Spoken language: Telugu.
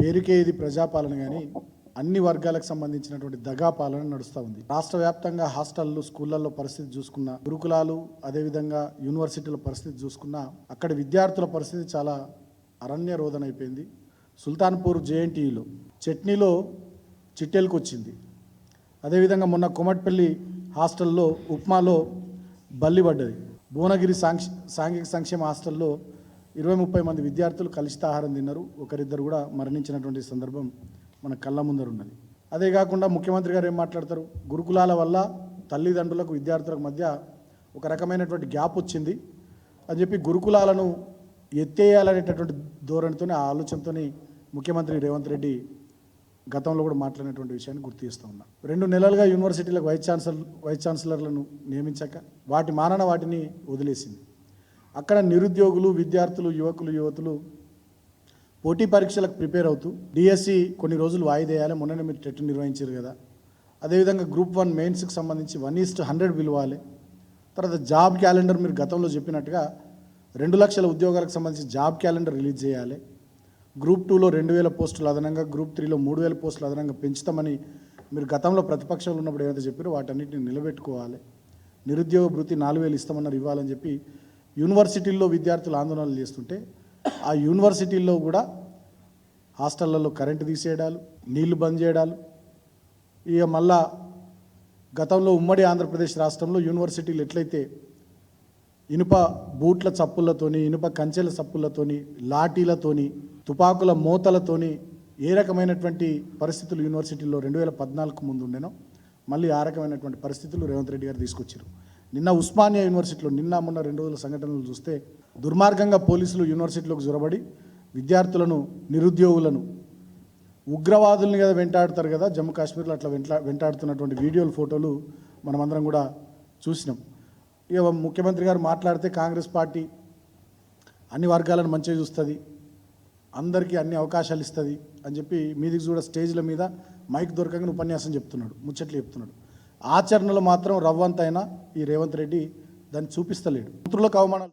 పేరుకే ఇది ప్రజాపాలన కానీ అన్ని వర్గాలకు సంబంధించినటువంటి దగా పాలన నడుస్తూ ఉంది. రాష్ట్ర వ్యాప్తంగా హాస్టళ్ళు, స్కూళ్ళల్లో పరిస్థితి చూసుకున్నా, గురుకులాలు, అదేవిధంగా యూనివర్సిటీల పరిస్థితి చూసుకున్నా, అక్కడ విద్యార్థుల పరిస్థితి చాలా అరణ్య రోదన అయిపోయింది. సుల్తాన్పూర్ జేఎన్టీయూలో చట్నీలో చిట్టెలకు వచ్చింది. అదేవిధంగా మొన్న కొమట్పల్లి హాస్టల్లో ఉప్మాలో బల్లి పడ్డది. భువనగిరి సాంఘిక సంక్షేమ హాస్టల్లో 20-30 మంది విద్యార్థులు కలుషిత ఆహారం తిన్నారు. ఒకరిద్దరు కూడా మరణించినటువంటి సందర్భం మన కళ్ళ ముందర ఉన్నది. అదే కాకుండా ముఖ్యమంత్రి గారు ఏం మాట్లాడతారు, గురుకులాల వల్ల తల్లిదండ్రులకు విద్యార్థులకు మధ్య ఒక రకమైనటువంటి గ్యాప్ వచ్చింది అని చెప్పి గురుకులాలను ఎత్తేయాలనేటటువంటి ధోరణితో, ఆ ఆలోచనతో ముఖ్యమంత్రి రేవంత్ రెడ్డి గతంలో కూడా మాట్లాడినటువంటి విషయాన్ని గుర్తు చేస్తూ ఉన్నా. 2 నెలలుగా యూనివర్సిటీలకు వైస్ ఛాన్సలర్లను నియమించాక వాటిని వదిలేసింది. అక్కడ నిరుద్యోగులు, విద్యార్థులు, యువతులు పోటీ పరీక్షలకు ప్రిపేర్ అవుతూ డిఎస్సి కొన్ని రోజులు వాయిదేయాలి. మొన్ననే మీరు టెట్ నిర్వహించారు కదా. అదేవిధంగా గ్రూప్ 1 మెయిన్స్కి సంబంధించి 1:100 పిలవాలి. తర్వాత జాబ్ క్యాలెండర్ మీరు గతంలో చెప్పినట్టుగా 2 లక్షల ఉద్యోగాలకు సంబంధించి జాబ్ క్యాలెండర్ రిలీజ్ చేయాలి. గ్రూప్ 2లో 2000 పోస్టులు అదనంగా, గ్రూప్ 3లో 3000 పోస్టులు అదనంగా పెంచుతామని మీరు గతంలో ప్రతిపక్షంలో ఉన్నప్పుడు ఏదైతే చెప్పారో వాటన్నిటిని నిలబెట్టుకోవాలి. నిరుద్యోగ భృతి 4000 ఇస్తామన్నారు, ఇవ్వాలని చెప్పి యూనివర్సిటీల్లో విద్యార్థులు ఆందోళనలు చేస్తుంటే ఆ యూనివర్సిటీల్లో కూడా హాస్టళ్లలో కరెంటు తీసేయడాలు, నీళ్లు బంద్ చేయడాలు. ఇక మళ్ళా గతంలో ఉమ్మడి ఆంధ్రప్రదేశ్ రాష్ట్రంలో యూనివర్సిటీలు ఎట్లయితే ఇనుప బూట్ల చప్పులతోని, ఇనుప కంచెల చప్పులతోని, లాఠీలతోని, తుపాకుల మోతలతోని ఏ రకమైనటువంటి పరిస్థితులు యూనివర్సిటీల్లో 2014 ముందు ఉండేనో మళ్ళీ ఆ రకమైనటువంటి పరిస్థితులు రేవంత్ రెడ్డి గారు తీసుకొచ్చారు. నిన్న ఉస్మానియా యూనివర్సిటీలో మొన్న 2 రోజుల సంఘటనలు చూస్తే దుర్మార్గంగా పోలీసులు యూనివర్సిటీలోకి జొరబడి విద్యార్థులను, నిరుద్యోగులను, ఉగ్రవాదుల్ని కదా వెంటాడుతారు కదా, జమ్మూ కాశ్మీర్లో అట్లా వెంటాడుతున్నటువంటి వీడియోలు, ఫోటోలు మనమందరం కూడా చూసినాం. ఇక ముఖ్యమంత్రి గారు మాట్లాడితే కాంగ్రెస్ పార్టీ అన్ని వర్గాలను మంచిగా చూస్తుంది, అందరికీ అన్ని అవకాశాలు ఇస్తుంది అని చెప్పి మీదికి కూడా స్టేజ్ల మీద మైక్ దొరకగానే ఉపన్యాసం చెప్తున్నాడు, ముచ్చట్లు చెప్తున్నాడు. ఆచరణలో మాత్రం రవ్వంతైనా ఈ రేవంత్ రెడ్డి దాన్ని చూపిస్తలేడు. మిత్రులకు అవమానాలు